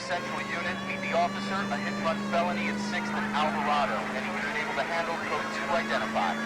Central Unit, meet the officer, a hit-and-run felony at 6th and Alvarado. Any unit able to handle code 2 identified.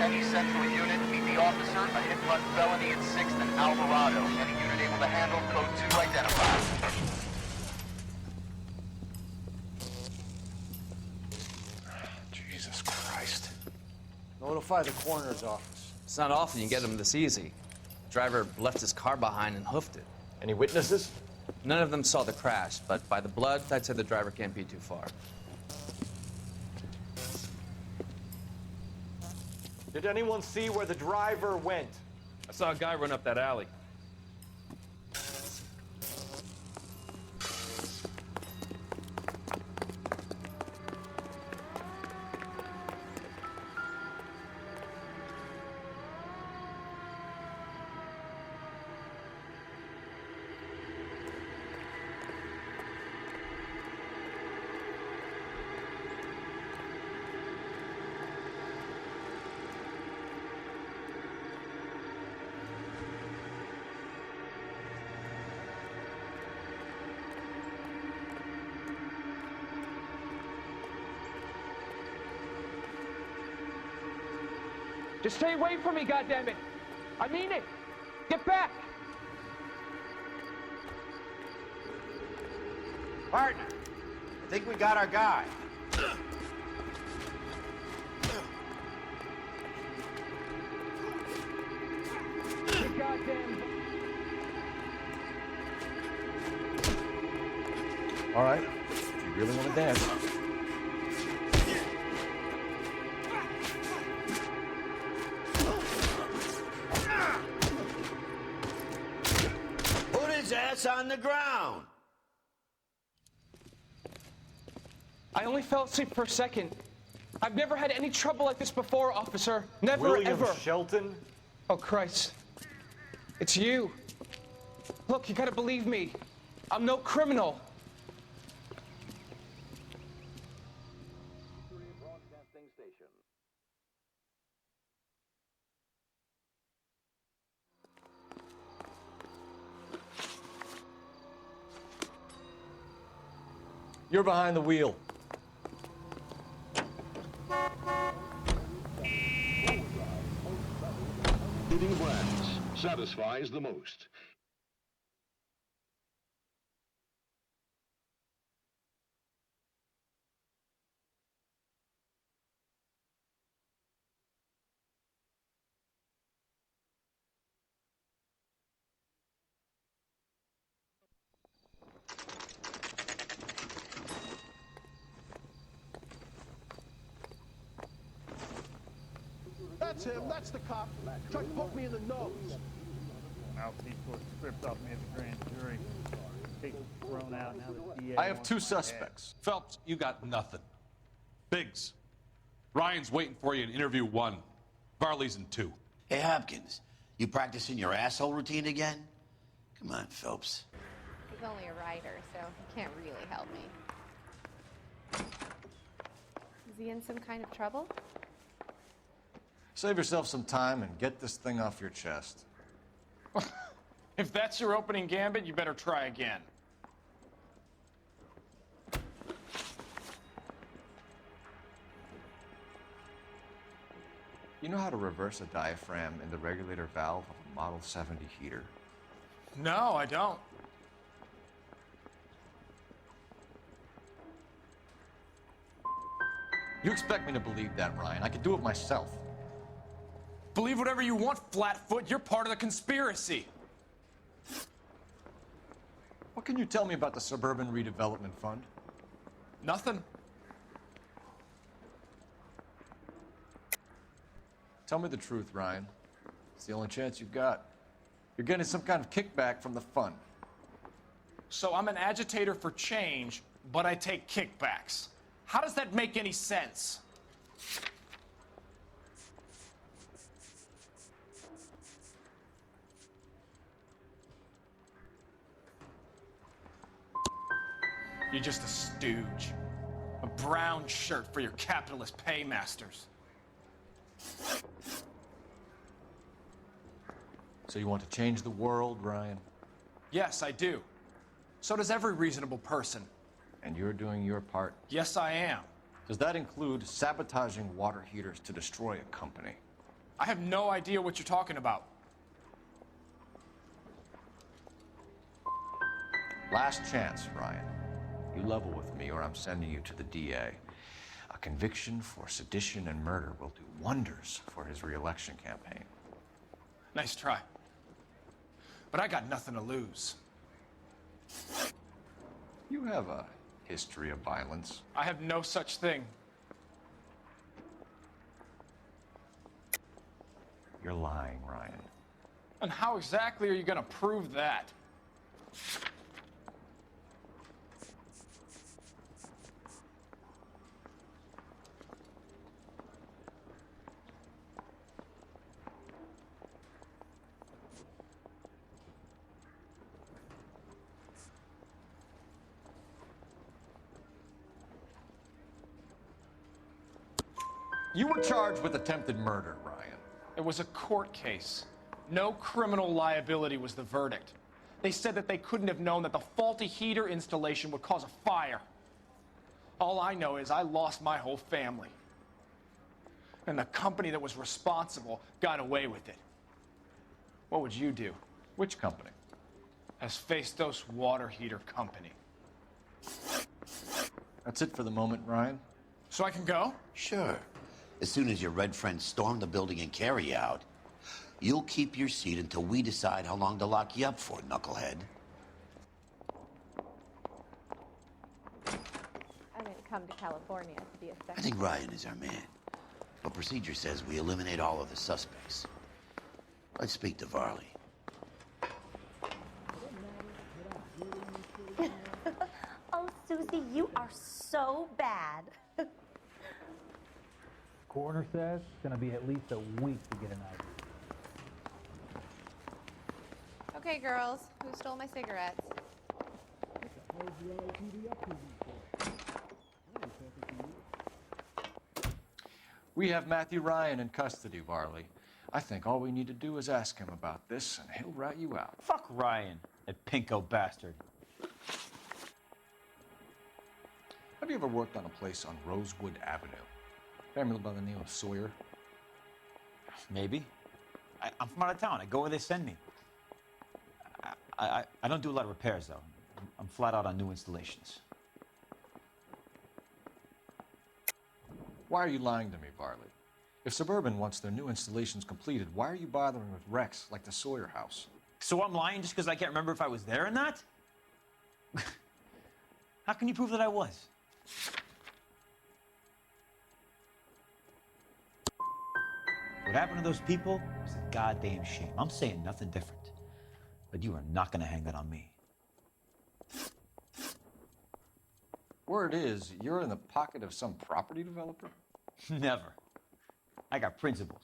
Any Central Unit, meet the officer, a hit-and-run felony at 6th and Alvarado. Any unit able to handle code 2 identified. Jesus Christ. Notify the coroner's office. It's not often you get them this easy. The driver left his car behind and hoofed it. Any witnesses? None of them saw the crash, but by the blood, I'd say the driver can't be too far. Did anyone see where the driver went? I saw a guy run up that alley. Just stay away from me, goddammit! I mean it! Get back! Partner, I think we got our guy. Goddamn. All right, if you really want to dance. Ass on the ground. I only fell asleep for a second. I've never had any trouble like this before, officer. Never, William ever. Shelton? Oh, Christ. It's you. Look, you gotta believe me. I'm no criminal. You're behind the wheel. Leading brands satisfies the most. That's him. That's the cop. Tried to poke me in the nose. Mouthpiece was stripped off me at the grand jury. Case was thrown out. Now the DA. I have wants two my suspects. Phelps, you got nothing. Biggs, Ryan's waiting for you in interview 1. Varley's in 2. Hey, Hopkins, you practicing your asshole routine again? Come on, Phelps. He's only a writer, so he can't really help me. Is he in some kind of trouble? Save yourself some time and get this thing off your chest. If that's your opening gambit, you better try again. You know how to reverse a diaphragm in the regulator valve of a Model 70 heater? No, I don't. You expect me to believe that, Ryan? I could do it myself. Believe whatever you want, Flatfoot. You're part of the conspiracy. What can you tell me about the Suburban Redevelopment Fund? Nothing. Tell me the truth, Ryan. It's the only chance you've got. You're getting some kind of kickback from the fund. So I'm an agitator for change, but I take kickbacks. How does that make any sense? You're just a stooge. A brown shirt for your capitalist paymasters. So you want to change the world, Ryan? Yes, I do. So does every reasonable person. And you're doing your part? Yes, I am. Does that include sabotaging water heaters to destroy a company? I have no idea what you're talking about. Last chance, Ryan. You level with me or I'm sending you to the DA. A conviction for sedition and murder will do wonders for his re-election campaign. Nice try. But I got nothing to lose. You have a history of violence. I have no such thing. You're lying, Ryan. And how exactly are you gonna prove that? You were charged with attempted murder, Ryan. It was a court case. No criminal liability was the verdict. They said that they couldn't have known that the faulty heater installation would cause a fire. All I know is I lost my whole family. And the company that was responsible got away with it. What would you do? Which company? Hephaestus Water Heater Company. That's it for the moment, Ryan. So I can go? Sure. As soon as your red friends storm the building and carry you out, you'll keep your seat until we decide how long to lock you up for, knucklehead. I didn't come to California to be a second. I think Ryan is our man. But procedure says we eliminate all of the suspects. Let's speak to Varley. Oh, Susie, you are so bad. Coroner says it's going to be at least a week to get an ID. Okay, girls, who stole my cigarettes? We have Matthew Ryan in custody, Varley. I think all we need to do is ask him about this, and he'll rat you out. Fuck Ryan, that pinko bastard. Have you ever worked on a place on Rosewood Avenue? Family by the name of Sawyer? Maybe. I'm from out of town. I go where they send me. I don't do a lot of repairs, though. I'm flat out on new installations. Why are you lying to me, Varley? If Suburban wants their new installations completed, why are you bothering with wrecks like the Sawyer house? So I'm lying just because I can't remember if I was there or not? How can you prove that I was? What happened to those people was a goddamn shame. I'm saying nothing different. But you are not going to hang that on me. Word is, you're in the pocket of some property developer? Never. I got principles.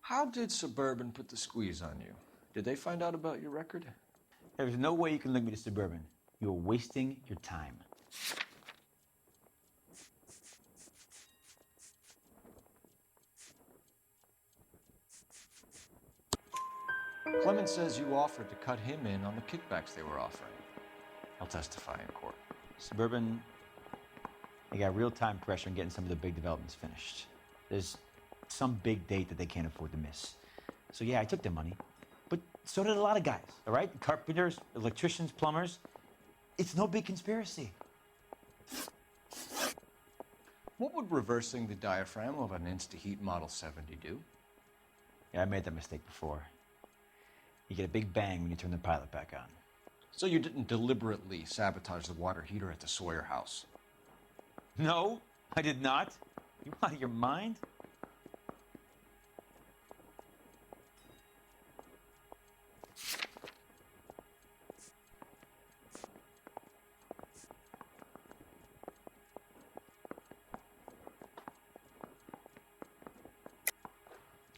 How did Suburban put the squeeze on you? Did they find out about your record? There's no way you can link me to Suburban. You're wasting your time. Clemens says you offered to cut him in on the kickbacks they were offering. I'll testify in court. Suburban, they got real-time pressure on getting some of the big developments finished. There's some big date that they can't afford to miss. So yeah, I took their money. But so did a lot of guys, all right? Carpenters, electricians, plumbers. It's no big conspiracy. What would reversing the diaphragm of an Instaheat Model 70 do? Yeah, I made that mistake before. You get a big bang when you turn the pilot back on. So you didn't deliberately sabotage the water heater at the Sawyer house? No, I did not. You out of your mind?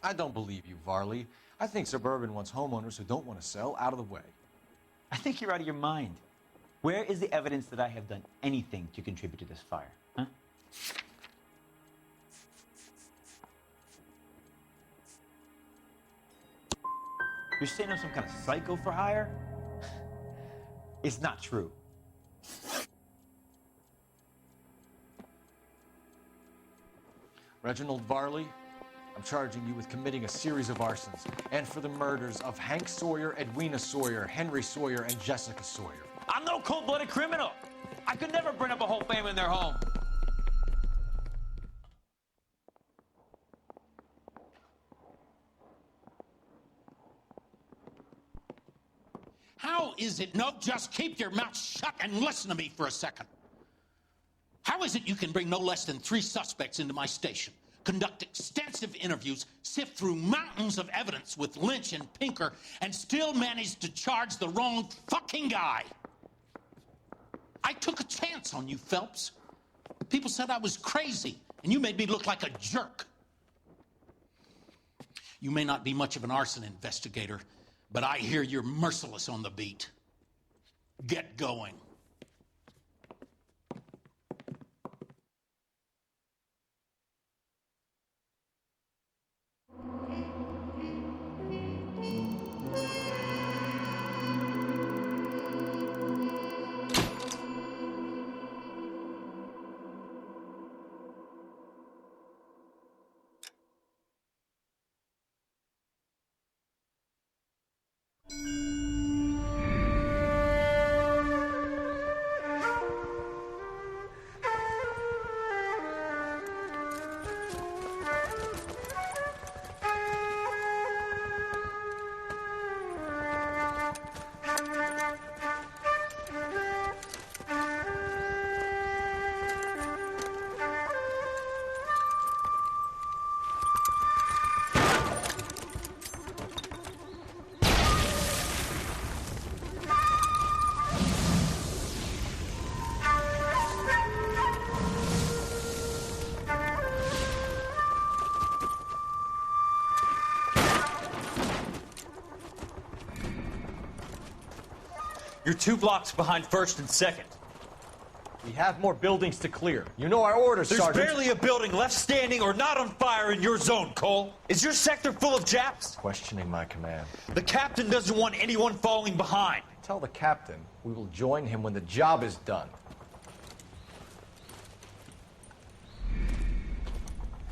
I don't believe you, Varley. I think Suburban wants homeowners who don't want to sell out of the way. I think you're out of your mind. Where is the evidence that I have done anything to contribute to this fire, huh? You're saying I'm some kind of psycho for hire? It's not true. Reginald Varley, I'm charging you with committing a series of arsons and for the murders of Hank Sawyer, Edwina Sawyer, Henry Sawyer, and Jessica Sawyer. I'm no cold-blooded criminal. I could never burn up a whole family in their home. How is it? No, just keep your mouth shut and listen to me for a second. How is it you can bring no less than 3 suspects into my station, conduct extensive interviews, sift through mountains of evidence with Lynch and Pinker, and still manage to charge the wrong fucking guy? I took a chance on you, Phelps. People said I was crazy, and you made me look like a jerk. You may not be much of an arson investigator, but I hear you're merciless on the beat. Get going. You're 2 blocks behind 1st and 2nd. We have more buildings to clear. You know our orders, There's Sergeant. barely a building left standing or not on fire in your zone, Cole. Is your sector full of Japs? Questioning my command. The captain doesn't want anyone falling behind. Tell the captain we will join him when the job is done.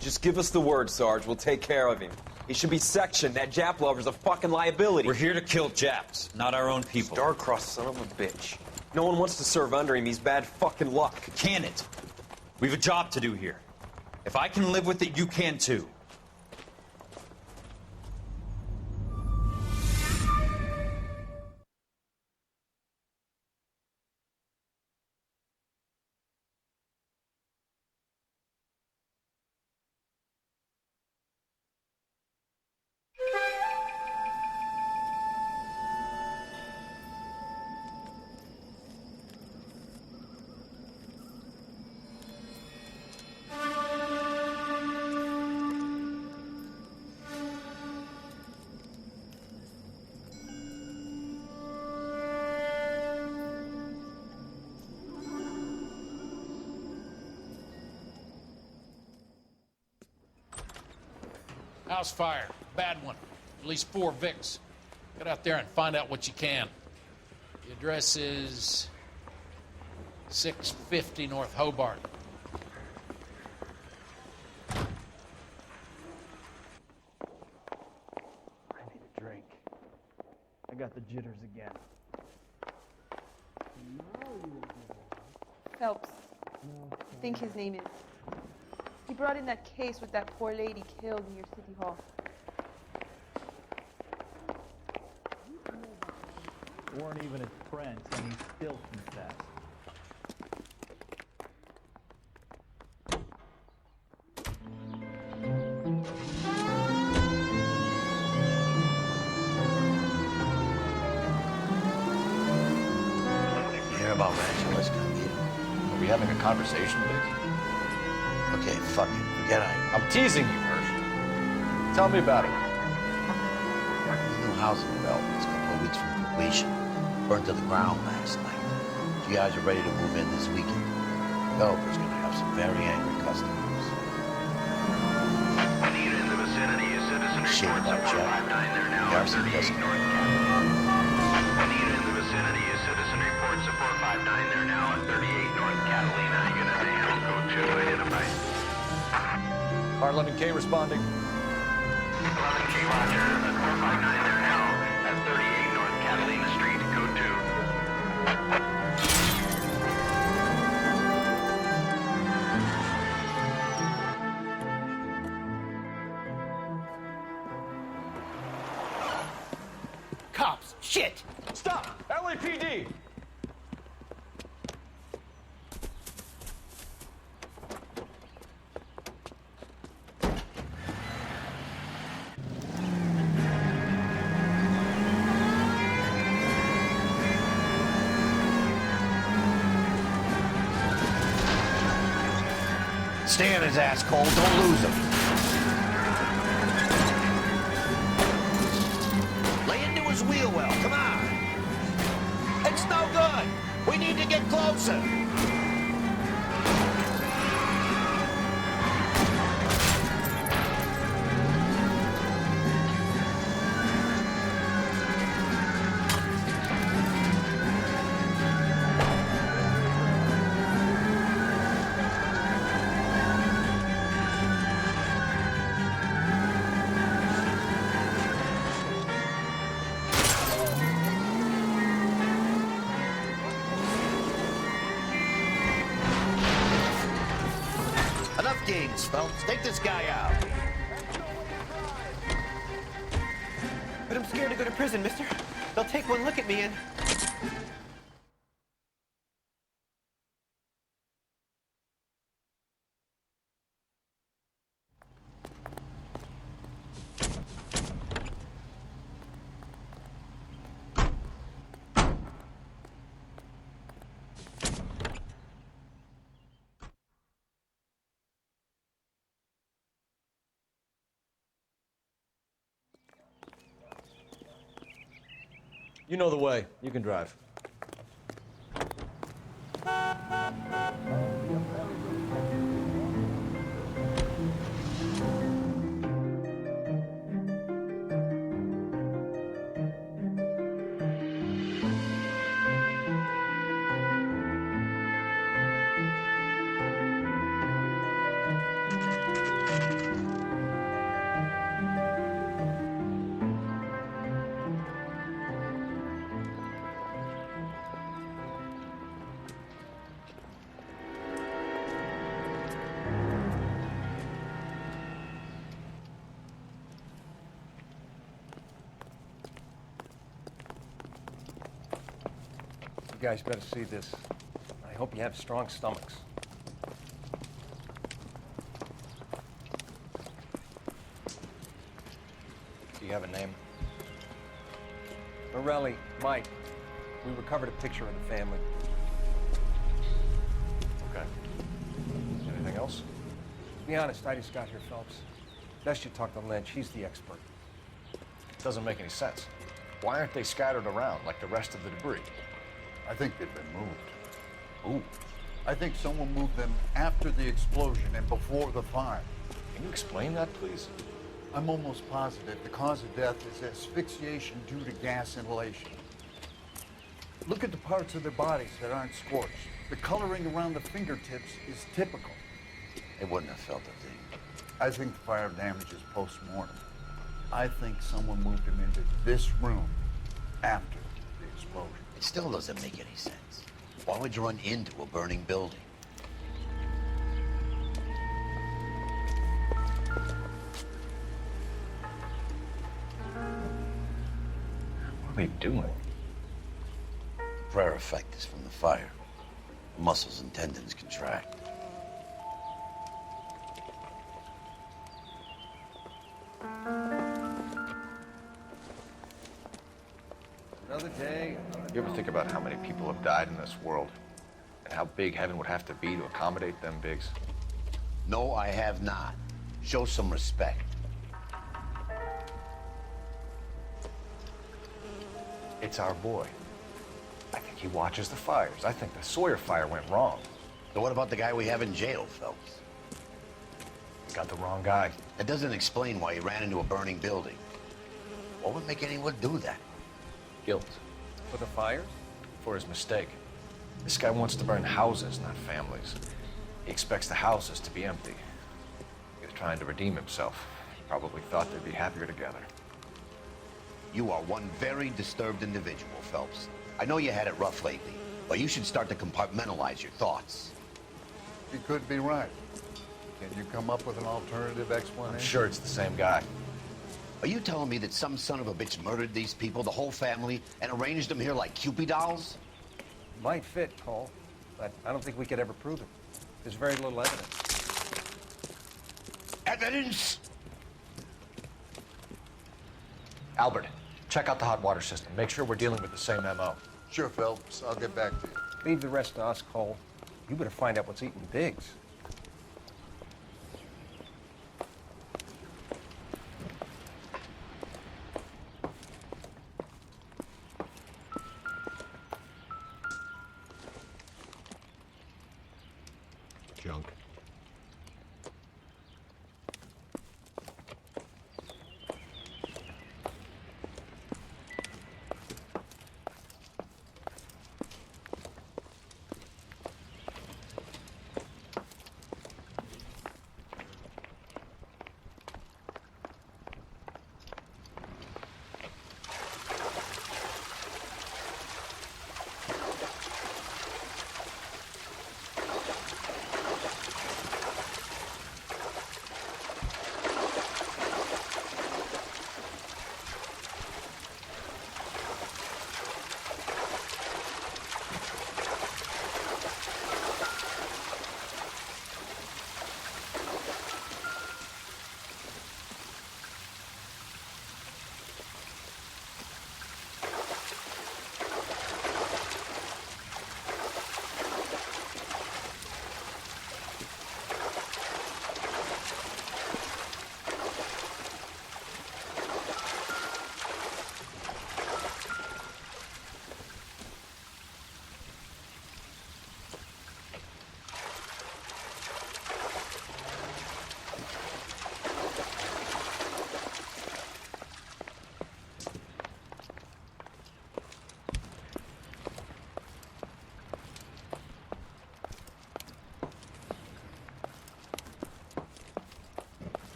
Just give us the word, Sarge. We'll take care of him. He should be sectioned. That Jap lover's a fucking liability. We're here to kill Japs, not our own people. Star-crossed son of a bitch. No one wants to serve under him. He's bad fucking luck. Can it? We have a job to do here. If I can live with it, you can too. House fire. Bad one. At least 4 Vicks. Get out there and find out what you can. The address is 650 North Hobart. I need a drink. I got the jitters again. Phelps. I think his name is. He brought in that case with that poor lady killed near City Hall. Weren't even his friends, and he still confessed. You hear about Rancho Escondido? Are we having a conversation, Biggs? Okay, fuck it. Forget I. I'm teasing you, Hirsch. Tell me about it. The new housing development's a couple of weeks from completion. Burned to the ground last night. GIs are ready to move in this weekend. Developer's gonna have some very angry customers. One unit in the vicinity is citizen Shit report about support Jeff. 59. They're now at Garrison 38 doesn't. North Catalina. One unit in the vicinity is citizen report support 59. They're now at 38 North Catalina. Unit to handle code 2 identified. Car 11K responding. 11K Roger. 459. They're now at 38 North Catalina Street, code 2. Cops! Shit! Stop! LAPD! Stay on his ass, Cole. Don't lose him. Lay into his wheel well. Come on. It's no good. We need to get closer. Enough games, Phelps. Take this guy out. But I'm scared to go to prison, mister. They'll take one look at me and... You know the way. You can drive. guys better see this. I hope you have strong stomachs. Do you have a name? Morelli, Mike. We recovered a picture of the family. Okay. Anything else? To be honest, I just got here, Phelps. Best you talk to Lynch. He's the expert. Doesn't make any sense. Why aren't they scattered around like the rest of the debris? I think they've been moved. Ooh. I think someone moved them after the explosion and before the fire. Can you explain that, please? I'm almost positive the cause of death is asphyxiation due to gas inhalation. Look at the parts of their bodies that aren't scorched. The coloring around the fingertips is typical. They wouldn't have felt a thing. I think the fire damage is post-mortem. I think someone moved him into this room after the explosion. It still doesn't make any sense. Why would you run into a burning building? What are they doing? Prayer effect is from the fire. The muscles and tendons contract. Another day. You ever think about how many people have died in this world? And how big heaven would have to be to accommodate them bigs? No, I have not. Show some respect. It's our boy. I think he watches the fires. I think the Sawyer fire went wrong. So what about the guy we have in jail, Phelps? You got the wrong guy. That doesn't explain why he ran into a burning building. What would make anyone do that? Guilt. For the fires? For his mistake. This guy wants to burn houses, not families. He expects the houses to be empty. He was trying to redeem himself. He probably thought they'd be happier together. You are one very disturbed individual, Phelps. I know you had it rough lately, but you should start to compartmentalize your thoughts. He could be right. Can you come up with an alternative explanation? I'm sure it's the same guy. Are you telling me that some son of a bitch murdered these people, the whole family, and arranged them here like Cupid dolls? Might fit, Cole, but I don't think we could ever prove it. There's very little evidence. Evidence? Albert, check out the hot water system. Make sure we're dealing with the same MO. Sure, Phelps. I'll get back to you. Leave the rest to us, Cole. You better find out what's eating Biggs. Junk.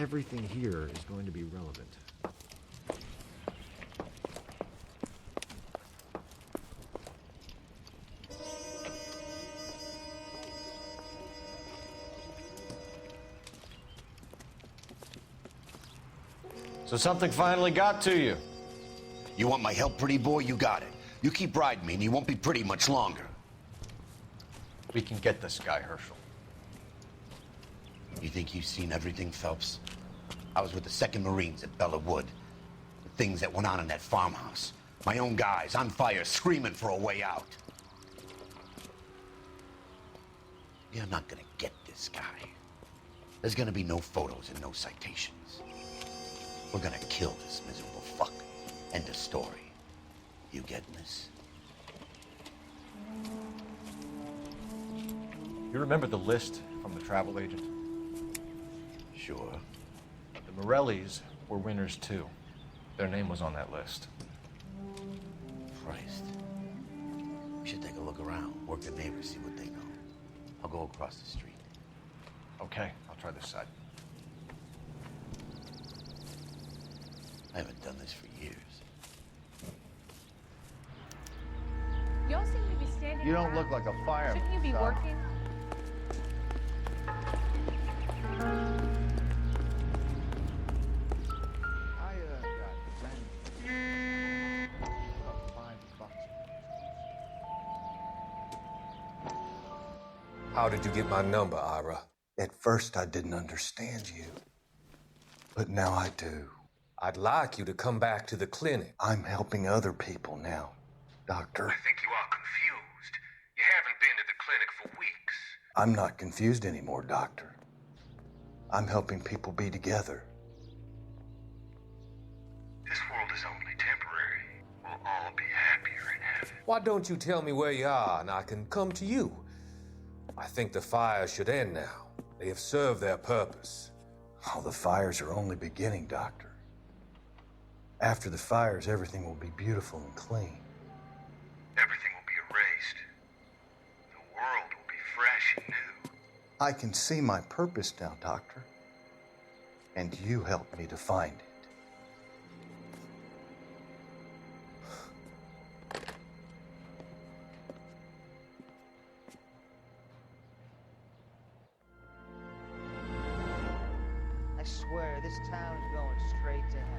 everything here is going to be relevant. So something finally got to you. You want my help, pretty boy? You got it. You keep riding me and you won't be pretty much longer. We can get this guy, Herschel. You think you've seen everything, Phelps? I was with the 2nd Marines at Bella Wood. The things that went on in that farmhouse. My own guys on fire, screaming for a way out. You're not gonna get this guy. There's gonna be no photos and no citations. We're gonna kill this miserable fuck. End of story. You getting this? You remember the list from the travel agent? Sure. The Morellis were winners too. Their name was on that list. Christ. We should take a look around, work the neighbors, see what they know. I'll go across the street. Okay, I'll try this side. I haven't done this for years. Y'all seem to be standing You don't around. look like a fireman. Shouldn't you be son. working? How did you get my number, Ira? At first, I didn't understand you. But now I do. I'd like you to come back to the clinic. I'm helping other people now, Doctor. I think you are confused. You haven't been to the clinic for weeks. I'm not confused anymore, Doctor. I'm helping people be together. This world is only temporary. We'll all be happier in heaven. Why don't you tell me where you are and I can come to you? I think the fires should end now. They have served their purpose. Oh, the fires are only beginning, Doctor. After the fires, everything will be beautiful and clean. Everything will be erased. The world will be fresh and new. I can see my purpose now, Doctor. And you helped me to find it. I swear, this town is going straight to hell.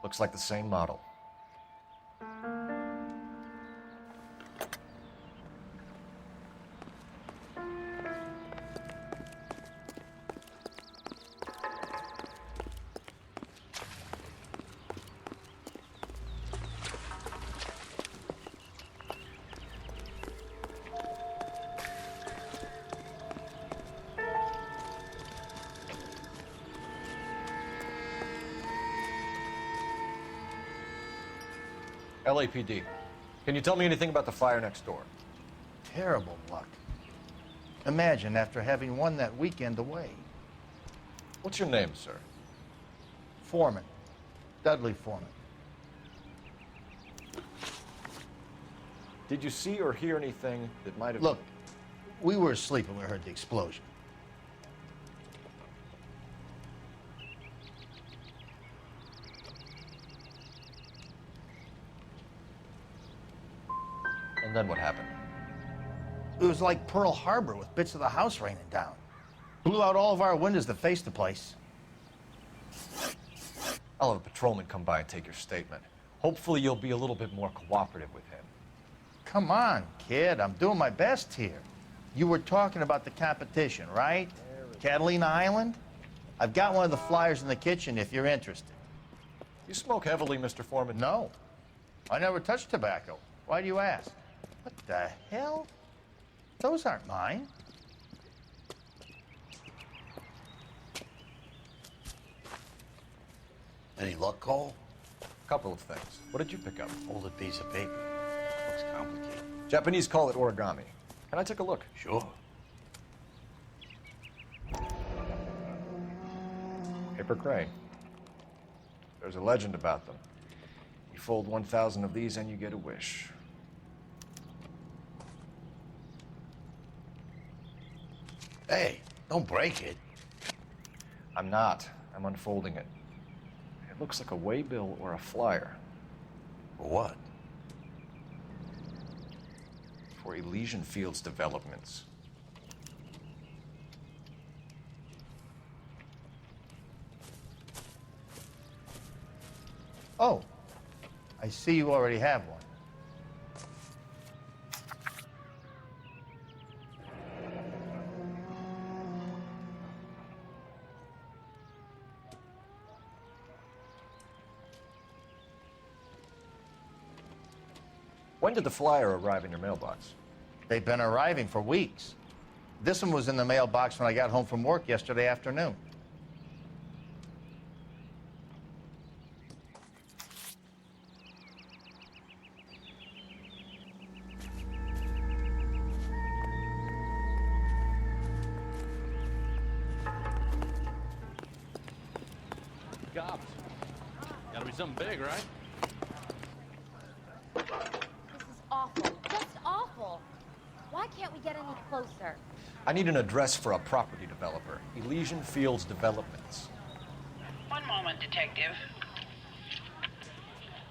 Looks like the same model. LAPD. Can you tell me anything about the fire next door? Terrible luck. Imagine after having won that weekend away. What's your name, sir? Foreman. Dudley Foreman. Did you see or hear anything that might have... Look, we were asleep when we heard the explosion. And then what happened? It was like Pearl Harbor with bits of the house raining down. Blew out all of our windows that faced the place. I'll have a patrolman come by and take your statement. Hopefully you'll be a little bit more cooperative with him. Come on, kid. I'm doing my best here. You were talking about the competition, right? Catalina Island? I've got one of the flyers in the kitchen if you're interested. You smoke heavily, Mr. Foreman? No. I never touched tobacco. Why do you ask? What the hell? Those aren't mine. Any luck, Cole? Couple of things. What did you pick up? Folded piece of paper. Looks complicated. Japanese call it origami. Can I take a look? Sure. Paper crane. There's a legend about them. You fold 1,000 of these and you get a wish. Hey, don't break it. I'm not. I'm unfolding it. It looks like a waybill or a flyer. For what? For Elysian Fields developments. Oh, I see you already have one. When did the flyer arrive in your mailbox? They've been arriving for weeks. This one was in the mailbox when I got home from work yesterday afternoon. Cops. Gotta be something big, right? This is awful. Just awful. Why can't we get any closer? I need an address for a property developer. Elysian Fields Developments. One moment, Detective.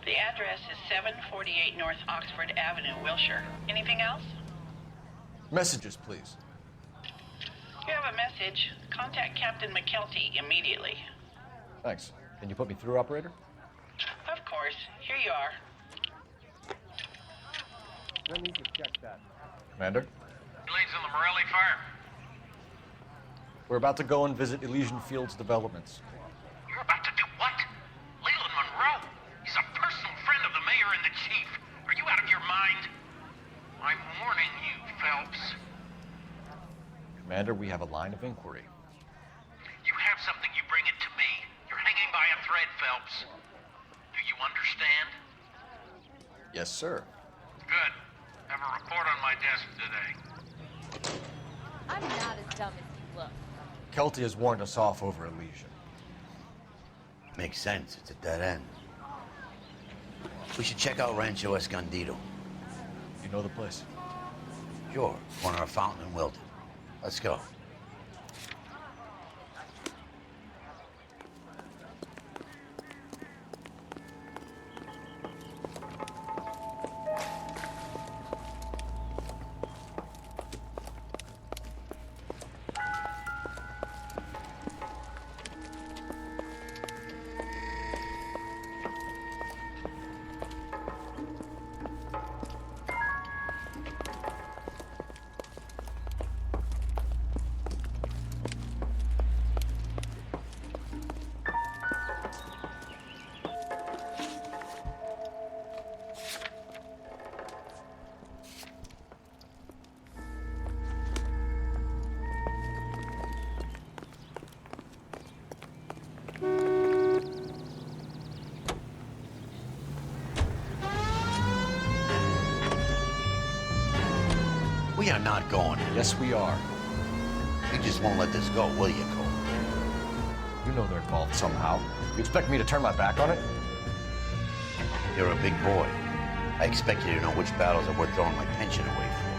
The address is 748 North Oxford Avenue, Wilshire. Anything else? Messages, please. You have a message. Contact Captain McKelty immediately. Thanks. Can you put me through, operator? Of course. Here you are. I need to check that. Commander? Leads in the Morelli fire. We're about to go and visit Elysian Fields Developments. You're about to do what? Leland Monroe? He's a personal friend of the mayor and the chief. Are you out of your mind? I'm warning you, Phelps. Commander, we have a line of inquiry. You have something, you bring it to me. You're hanging by a thread, Phelps. Do you understand? Yes, sir. Good. Have a report on my desk today. I'm not as dumb as you look. Kelty has warned us off over Elysian. Makes sense. It's a dead end. We should check out Rancho Escondido. You know the place? Sure. Corner of Fountain and Wilton. Let's go. We are not going. Yes, we are. You just won't let this go, will you, Cole? You know they're involved somehow. You expect me to turn my back on it? You're a big boy. I expect you to know which battles are worth throwing my pension away for.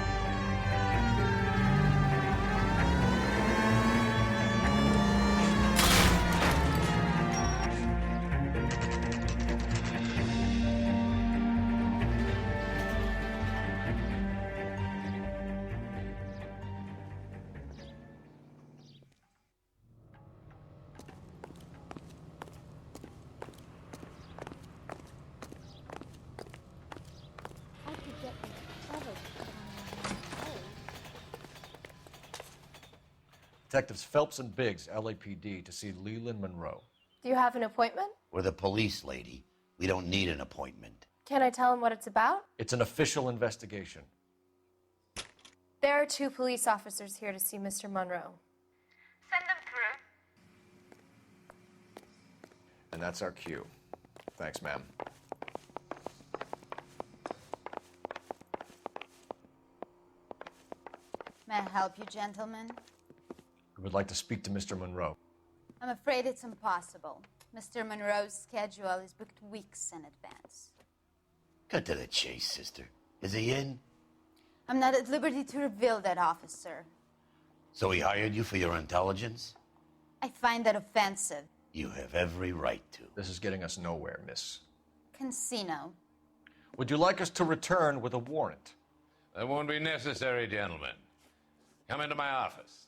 I could get in trouble. Detectives Phelps and Biggs, LAPD, to see Leland Monroe. Do you have an appointment? We're the police, lady. We don't need an appointment. Can I tell him what it's about? It's an official investigation. There are 2 police officers here to see Mr. Monroe. Send them through. And that's our cue. Thanks, ma'am. May I help you, gentlemen? We would like to speak to Mr. Monroe. I'm afraid it's impossible. Mr. Monroe's schedule is booked weeks in advance. Cut to the chase, sister. Is he in? I'm not at liberty to reveal that, officer. So he hired you for your intelligence? I find that offensive. You have every right to. This is getting us nowhere, miss. Casino. Would you like us to return with a warrant? That won't be necessary, gentlemen. Come into my office.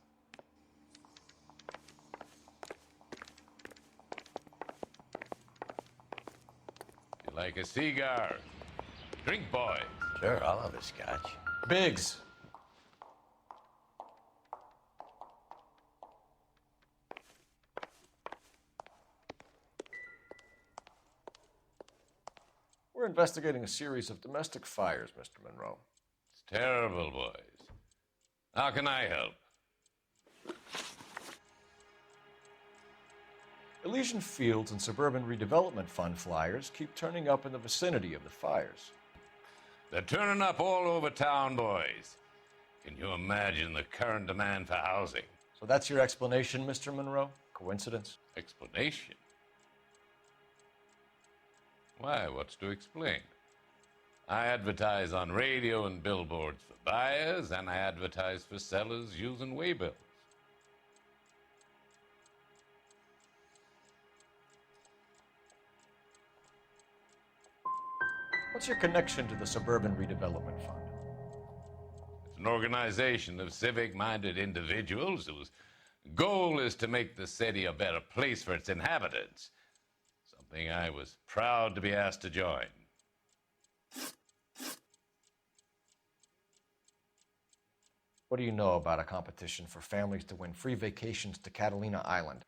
You like a cigar? Drink, boys. Sure, I'll have a scotch. Biggs. We're investigating a series of domestic fires, Mr. Monroe. It's terrible, boys. How can I help? Elysian Fields and Suburban Redevelopment Fund flyers keep turning up in the vicinity of the fires. They're turning up all over town, boys. Can you imagine the current demand for housing? So that's your explanation, Mr. Monroe? Coincidence? Explanation? Why, what's to explain? I advertise on radio and billboards for buyers, and I advertise for sellers using waybills. What's your connection to the Suburban Redevelopment Fund? It's an organization of civic-minded individuals whose goal is to make the city a better place for its inhabitants. Something I was proud to be asked to join. What do you know about a competition for families to win free vacations to Catalina Island?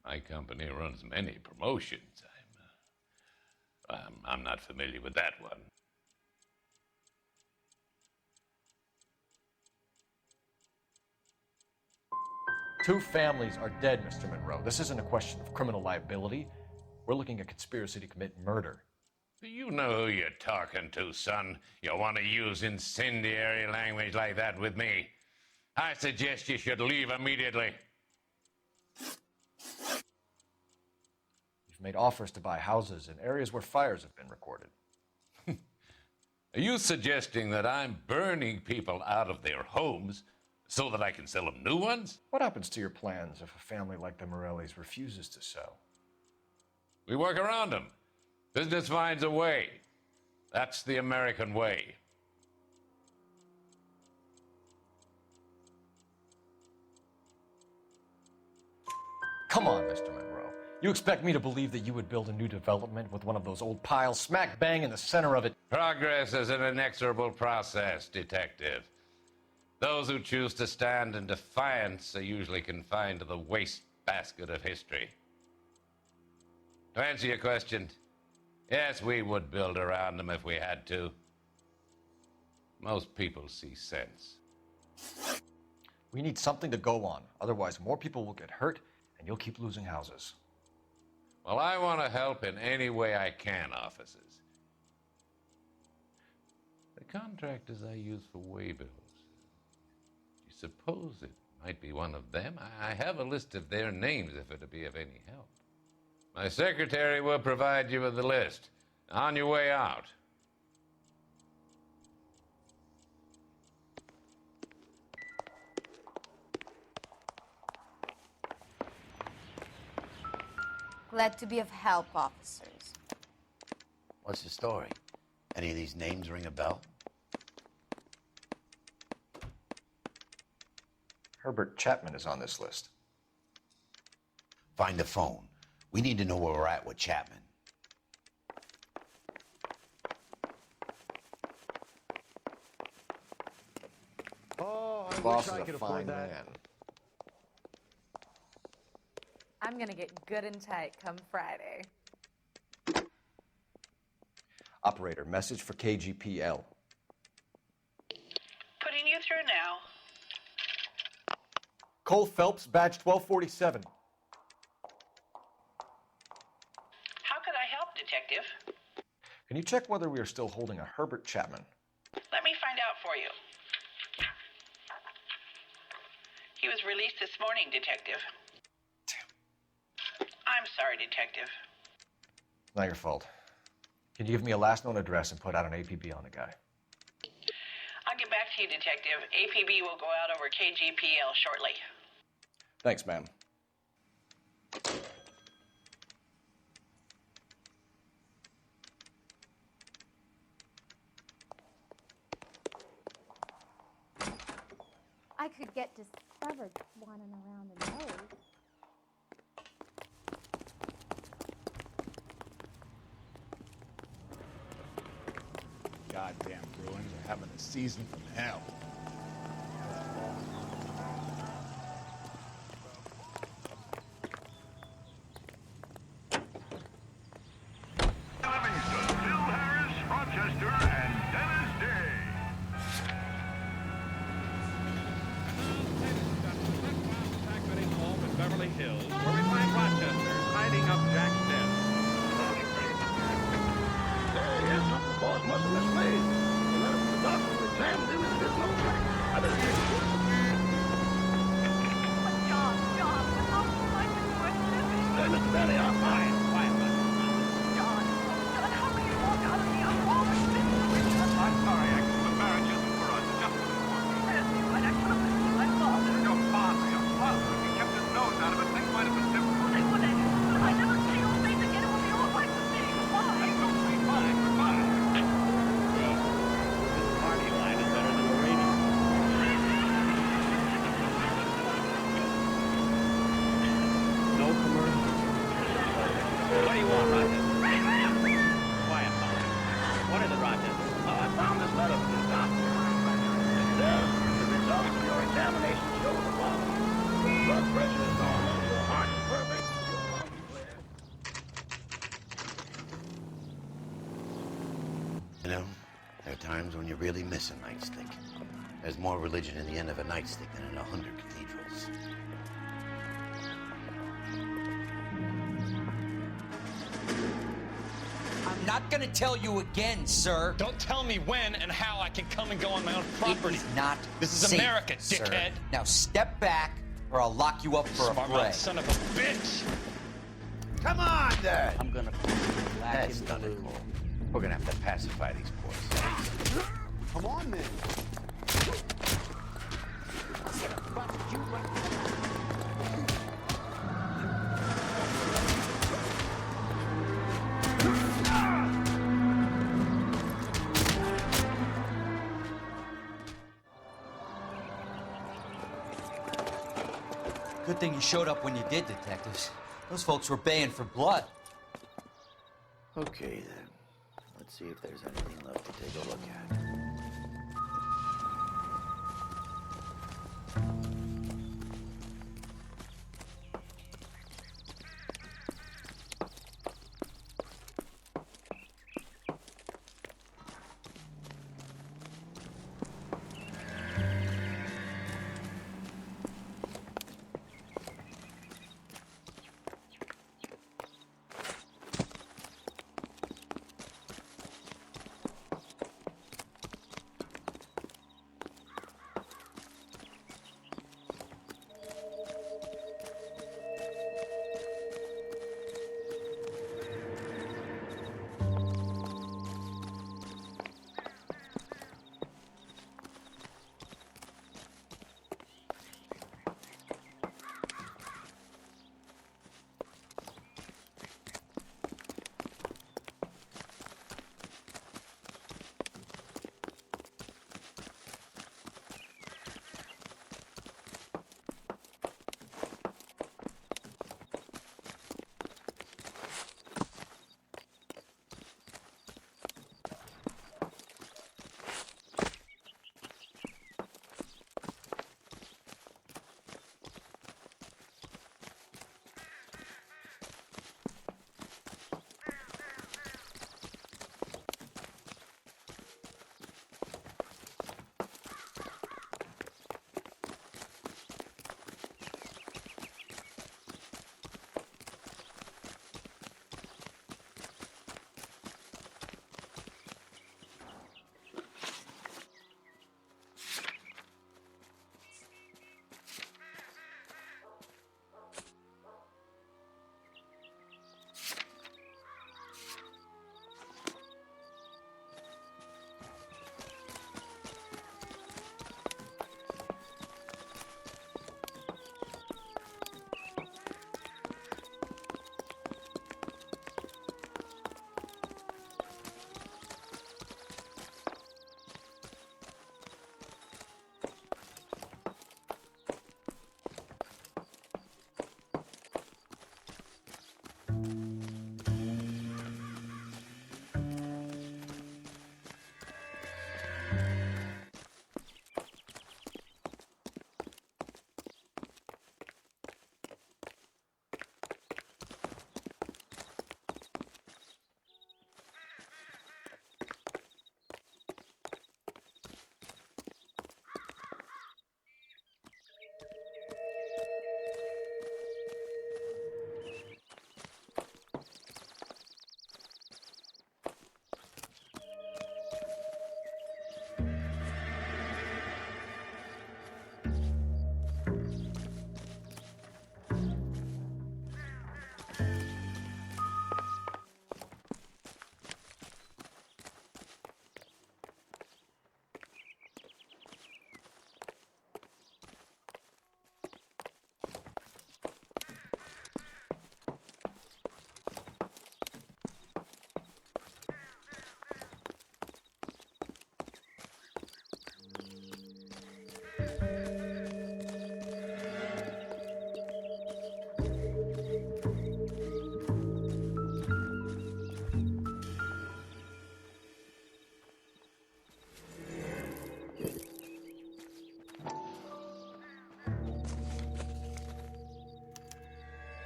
My company runs many promotions. I'm not familiar with that one. Two families are dead, Mr. Monroe. This isn't a question of criminal liability. We're looking at conspiracy to commit murder. Do you know who you're talking to, son? You want to use incendiary language like that with me? I suggest you should leave immediately. You've made offers to buy houses in areas where fires have been recorded. Are you suggesting that I'm burning people out of their homes so that I can sell them new ones? What happens to your plans if a family like the Morellis refuses to sell? We work around them. Business finds a way. That's the American way. Come on, Mr. Monroe. You expect me to believe that you would build a new development with one of those old piles smack bang in the center of it? Progress is an inexorable process, Detective. Those who choose to stand in defiance are usually confined to the wastebasket of history. To answer your question, yes, we would build around them if we had to. Most people see sense. We need something to go on. Otherwise, more people will get hurt, and you'll keep losing houses. Well, I want to help in any way I can, officers. The contractors I use for waybills. Do you suppose it might be one of them? I have a list of their names if it'll be of any help. My secretary will provide you with the list. On your way out. Glad to be of help, officers. What's the story? Any of these names ring a bell? Herbert Chapman is on this list. Find the phone. We need to know where we're at with Chapman. Oh, I Boss wish I is could a afford fine that. man. I'm gonna get good and tight come Friday. Operator, message for KGPL. Putting you through now. Cole Phelps, badge 1247. How could I help, Detective? Can you check whether we are still holding a Herbert Chapman? Let me find out for you. He was released this morning, Detective. I'm I'm sorry, Detective. Not your fault. Can you give me a last known address and put out an APB on the guy? I'll get back to you, Detective. APB will go out over KGPL shortly. Thanks, ma'am. I could get discovered wandering around the nose. Goddamn Bruins are having a season from hell. Rochester, and Dennis Day. Home in Beverly Hills, where we find Rochester hiding up Jack's death. There is something the boss must have mislaid. The letter from the doctor who examined him and there's no track. I better take it. John, what's wrong with my living? Hey, Mr. Benny, I'm fine. John, hurry, you walk out of the I'm sorry, Axel. The marriage isn't for us. It's just for the court. Yes, you might actually listen to my father. Your father. If he kept his nose out of it, things might have been different. Well, they wouldn't. But I never see your face again. It would be all right with me. Goodbye. That's totally fine. Goodbye. Party line is better than the radio. No commercials. What do you want, Rochester? Quiet, Molly. What is it, Rochester? I found this letter from the doctor. It says the results of your examination show the following. Blood pressure is normal, your heart is perfect, your lung is clear. You know, there are times when you really miss a nightstick. There's more religion in the end of a nightstick than in 100 cathedrals. I'm not gonna tell you again, sir. Don't tell me when and how I can come and go on my own property. It is not This is safe, America, sir. dickhead. Now step back, or I'll lock you up for a Smart fray. mouth son of a bitch. Come on, then! I'm gonna That's done it, Cole. We're gonna have to pacify these boys. Come on, then. Good thing you showed up when you did, detectives. Those folks were baying for blood. Okay, then. Let's see if there's anything left to take a look at.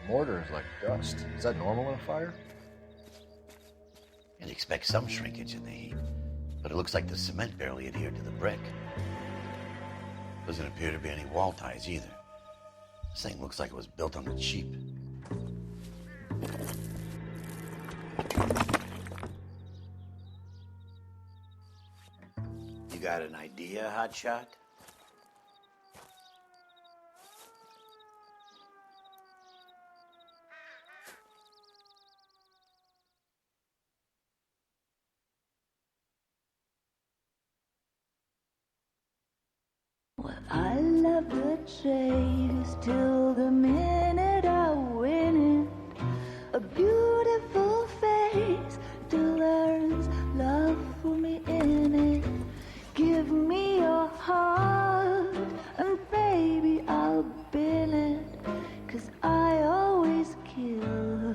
Mortar is like dust. Is that normal in a fire? You'd expect some shrinkage in the heat, but it looks like the cement barely adhered to the brick. Doesn't appear to be any wall ties either. This thing looks like it was built on the cheap. You got an idea, Hotshot? I love the chase till the minute I win it. A beautiful face till there's love for me in it. Give me your heart and baby I'll bin it. 'Cause I always kill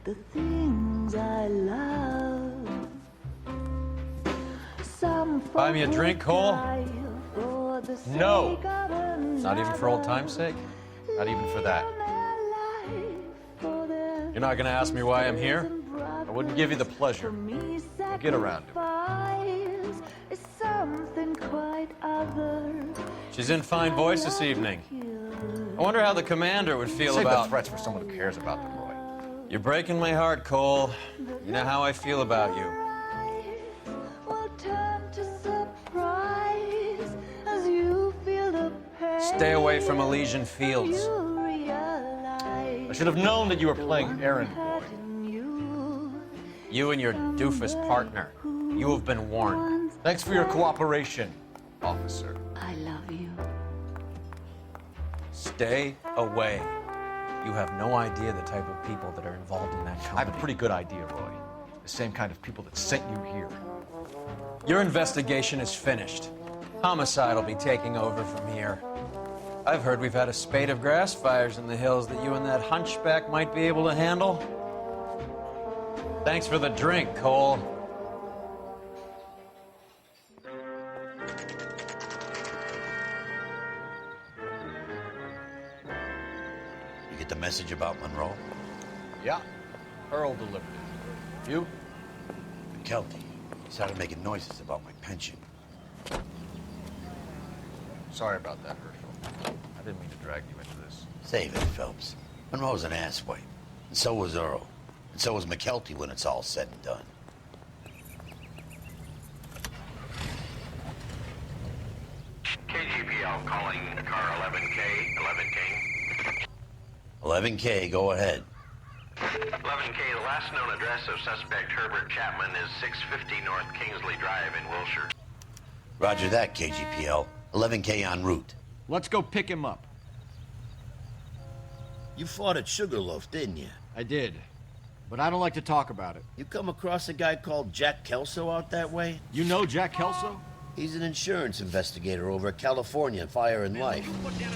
the things I love. Some Buy me a drink, Cole? for the No. sake of Not even for old time's sake? Not even for that. You're not gonna ask me why I'm here? I wouldn't give you the pleasure. We'll get around to it. Is something quite other. She's in fine voice this evening. I wonder how the commander would feel Save about... the threats for someone who cares about them, Roy. You're breaking my heart, Cole. You know how I feel about you. Will turn to surprise as you feel the pain. Stay away from Elysian Fields. You realize I should have known that you were playing errand boy. You and your doofus partner. You have been warned. Thanks for your cooperation, officer. I love you. Stay away. You have no idea the type of people that are involved in that I company. have a pretty good idea, Roy. The same kind of people that sent you here. Your investigation is finished. Homicide will be taking over from here. I've heard we've had a spate of grass fires in the hills that you and that hunchback might be able to handle. Thanks for the drink, Cole. You get the message about Monroe? Yeah, Earl delivered it. You? McKelty. He started making noises about my pension. Sorry about that, Herschel. I didn't mean to drag you into this. Save it, Phelps. Monroe's an asswipe. And so was Earl. And so was McKelty when it's all said and done. KGPL calling car 11K, 11K. 11K, go ahead. 11K, the last known address of suspect Herbert Chapman is 650 North Kingsley Drive in Wilshire. Roger that, KGPL. 11K en route. Let's go pick him up. You fought at Sugarloaf, didn't you? I did, but I don't like to talk about it. You come across a guy called Jack Kelso out that way? You know Jack Kelso? He's an insurance investigator over at California Fire and Life.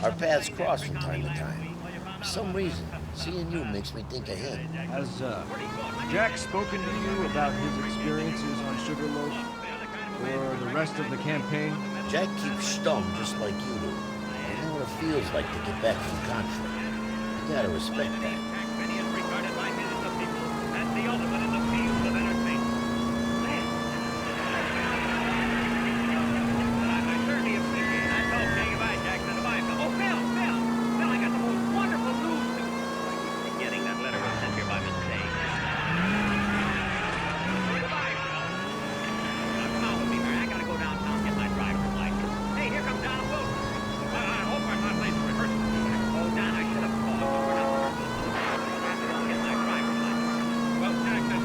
Our paths cross from time to time. For some reason, seeing you makes me think of him. Has Jack spoken to you about his experiences on Sugarloaf or the rest of the campaign? Jack keeps stum just like you do. I know what it feels like to get back from conflict. You gotta respect that. That's the ultimate in the field of entertainment. I certainly appreciate it. That's okay. Goodbye, Jackson. Goodbye, Phil. Oh, Phil, I got the most wonderful news to... Forgetting that letter was sent here by mistake. Goodbye, Phil. Now, come on with me, Mary. I gotta go downtown and get my driver's license. Hey, here comes Don Wilson. I hope I'm not late for rehearsal. Oh, Don, I should have called. We're not rehearsing. I have to go get my driver's license. Well, Jackson,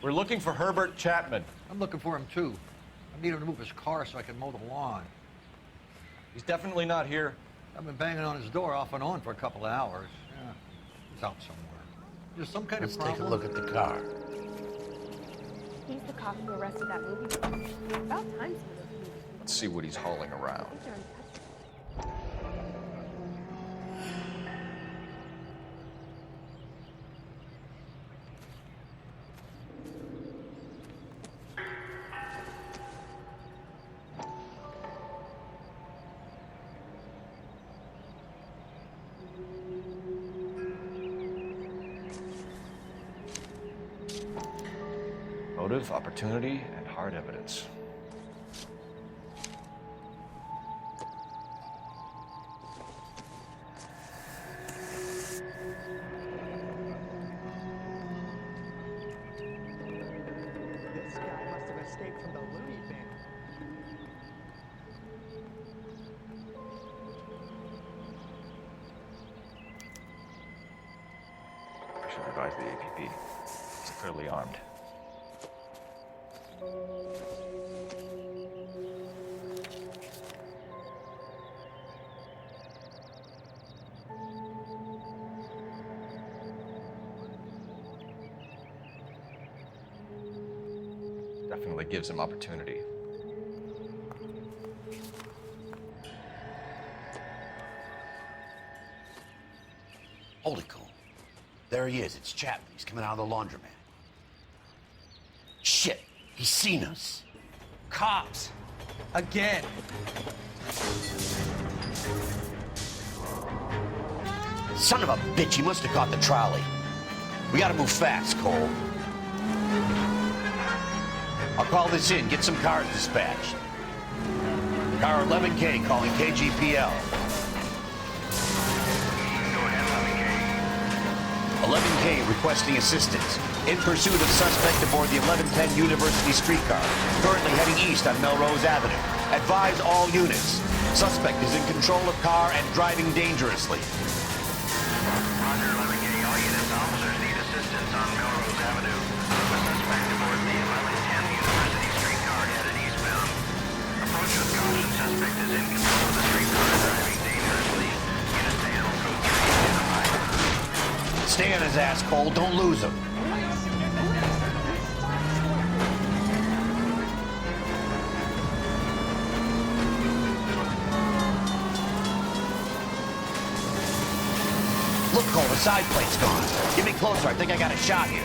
We're looking for Herbert Chapman. I'm looking for him, too. I need him to move his car so I can mow the lawn. He's definitely not here. I've been banging on his door off and on for a couple of hours. Yeah, he's out somewhere. There's some kind Let's of problem. take a look at the car. He's the cop who arrested that movie star. About time some of those movies. Let's see what he's hauling around. Motive, opportunity, and hard evidence. This guy must have escaped from the loony bin. I should advise the APP. He's clearly armed. Definitely gives him opportunity. Hold it, Cole. There he is. It's Chapman. He's coming out of the laundromat. Shit! He's seen us. Cops. Again. Son of a bitch, he must have caught the trolley. We gotta move fast, Cole. I'll call this in. Get some cars dispatched. Car 11K calling KGPL. 11K requesting assistance. In pursuit of suspect aboard the 1110 University streetcar. Currently heading east on Melrose Avenue. Advise all units. Suspect is in control of car and driving dangerously. Roger, 11K. All units, officers need assistance on Melrose Avenue. A suspect aboard the 1110 University streetcar headed eastbound. Approach with caution. Suspect is in control of the streetcar and driving dangerously. Units to handle code 3 identified. Stay on his ass, Cole. Don't lose him. Look, Cole, the side plate's gone. Get me closer. I think I got a shot here.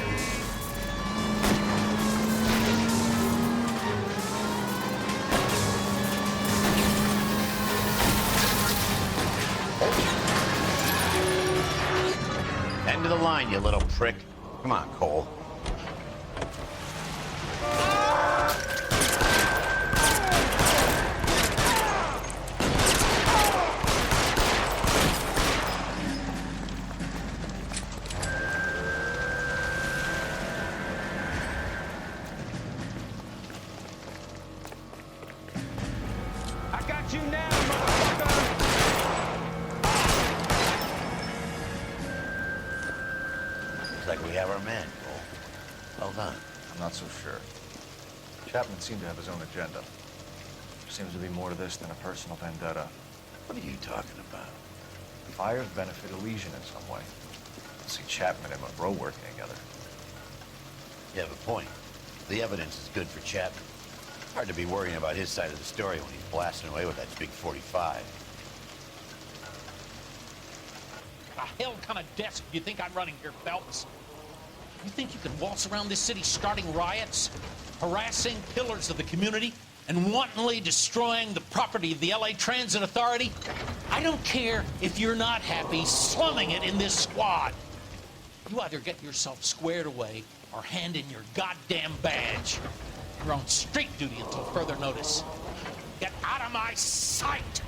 End of the line, you little prick. Come on, Cole. I got you now, motherfucker! Looks like we have our man, Cole. Well done. I'm not so sure. Chapman seemed to have his own agenda. There seems to be more to this than a personal vendetta. What are you talking about? Fires benefit Elysian in some way. See Chapman and Monroe working together. You have a point. The evidence is good for Chapman. Hard to be worrying about his side of the story when he's blasting away with that big 45. The hell kind of desk do you think I'm running here, Phelps? You think you can waltz around this city starting riots, harassing pillars of the community, and wantonly destroying the property of the LA Transit Authority? I don't care if you're not happy slumming it in this squad. You either get yourself squared away or hand in your goddamn badge. You're on street duty until further notice. Get out of my sight!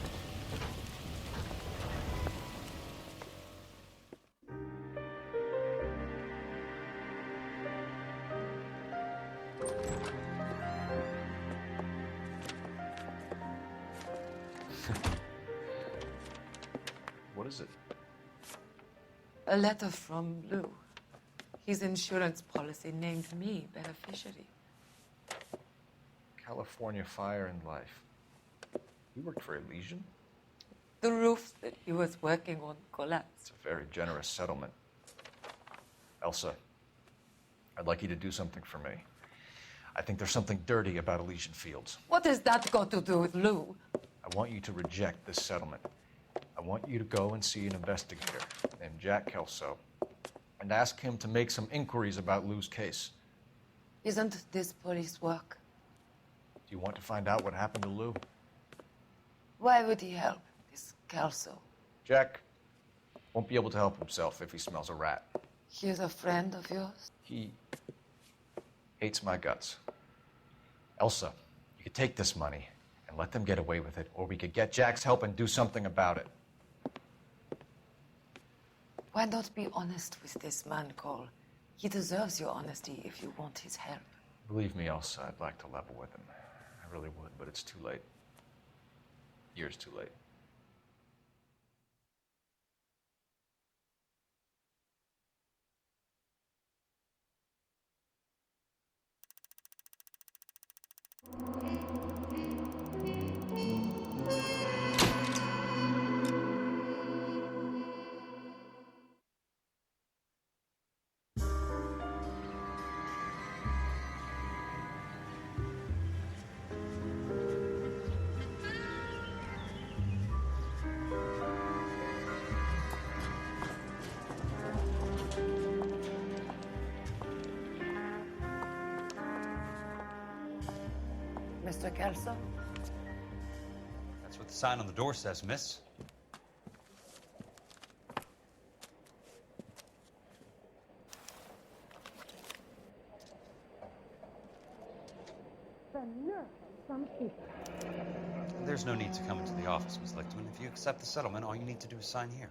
What is it? A letter from Lou. His insurance policy named me beneficiary. California Fire and Life. You worked for Elysian? The roof that he was working on collapsed. It's a very generous settlement. Elsa, I'd like you to do something for me. I think there's something dirty about Elysian Fields. What has that got to do with Lou? I want you to reject this settlement. I want you to go and see an investigator named Jack Kelso and ask him to make some inquiries about Lou's case. Isn't this police work? Do you want to find out what happened to Lou? Why would he help this Kelso? Jack won't be able to help himself if he smells a rat. He is a friend of yours? He hates my guts. Elsa, you could take this money and let them get away with it, or we could get Jack's help and do something about it. Why not be honest with this man, Cole? He deserves your honesty if you want his help. Believe me, Elsa, I'd like to level with him. I really would, but it's too late. Years too late. Mr. Kelso? That's what the sign on the door says, miss. The nerve of some people. There's no need to come into the office, Miss Lichtman. If you accept the settlement, all you need to do is sign here.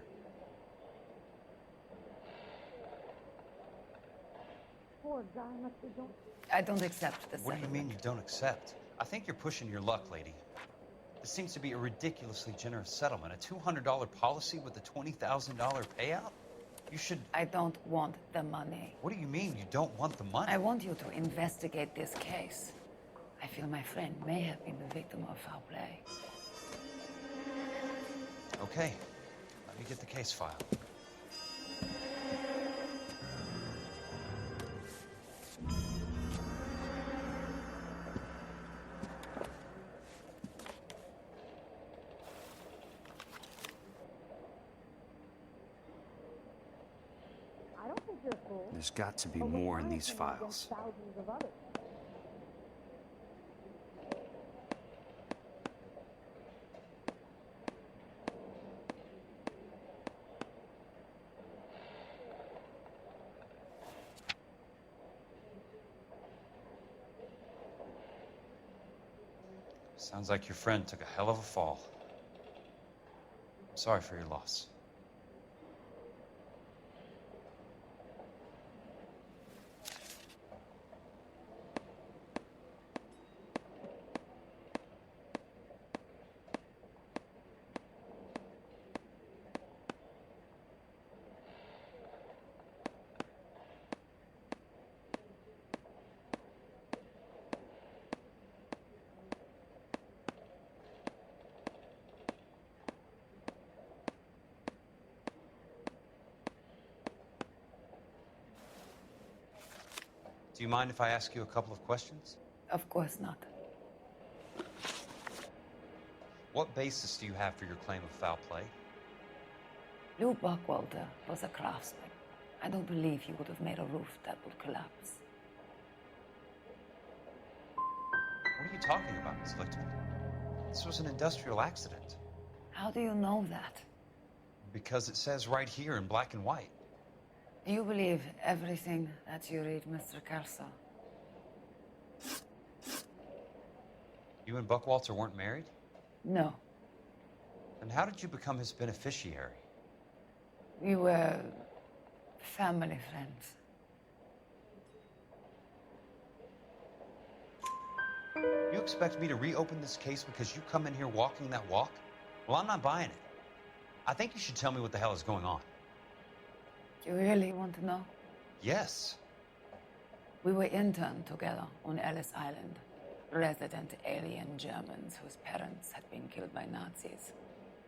Poor guy must be going. I don't accept the What do you mean you don't accept? I think you're pushing your luck, lady. This seems to be a ridiculously generous settlement. A $200 policy with a $20,000 payout? You should... I don't want the money. What do you mean you don't want the money? I want you to investigate this case. I feel my friend may have been the victim of foul play. Okay. Let me get the case file. I don't think you're a fool. There's got to be more in these files. Thousands of others. Sounds like your friend took a hell of a fall. I'm sorry for your loss. Do you mind if I ask you a couple of questions? Of course not. What basis do you have for your claim of foul play? Lou Buckwalter was a craftsman. I don't believe he would have made a roof that would collapse. What are you talking about, Miss Lichtman? This was an industrial accident. How do you know that? Because it says right here in black and white. Do you believe everything that you read, Mr. Kelso? You and Buckwalter weren't married? No. And how did you become his beneficiary? We were family friends. You expect me to reopen this case because you come in here walking that walk? Well, I'm not buying it. I think you should tell me what the hell is going on. You really want to know? Yes. We were interned together on Ellis Island. Resident alien Germans whose parents had been killed by Nazis.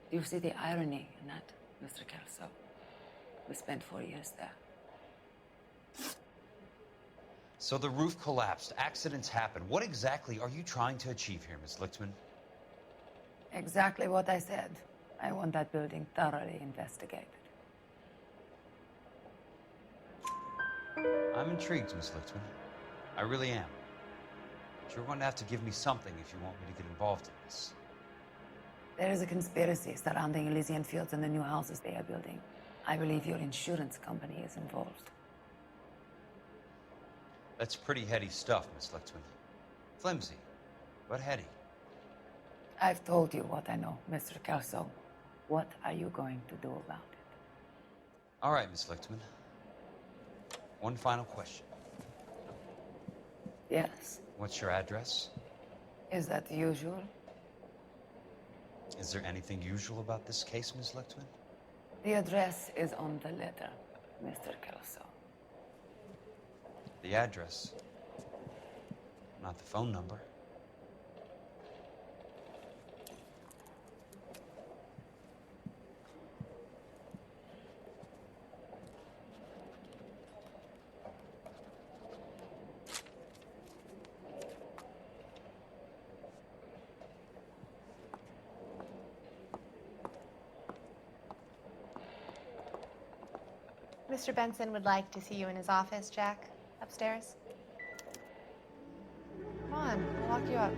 Do you see the irony in that, Mr. Kelso? We spent 4 years there. So the roof collapsed. Accidents happen. What exactly are you trying to achieve here, Miss Lichtman? Exactly what I said. I want that building thoroughly investigated. I'm intrigued, Miss Lichtman. I really am. But you're going to have to give me something if you want me to get involved in this. There is a conspiracy surrounding Elysian Fields and the new houses they are building. I believe your insurance company is involved. That's pretty heady stuff, Miss Lichtman. Flimsy, but heady. I've told you what I know, Mr. Kelso. What are you going to do about it? All right, Miss Lichtman. One final question. Yes. What's your address? Is that usual? Is there anything usual about this case, Miss Lichtman? The address is on the letter, Mr. Kelso. The address, not the phone number. Mr. Benson would like to see you in his office, Jack. Upstairs. Come on, I'll lock you up.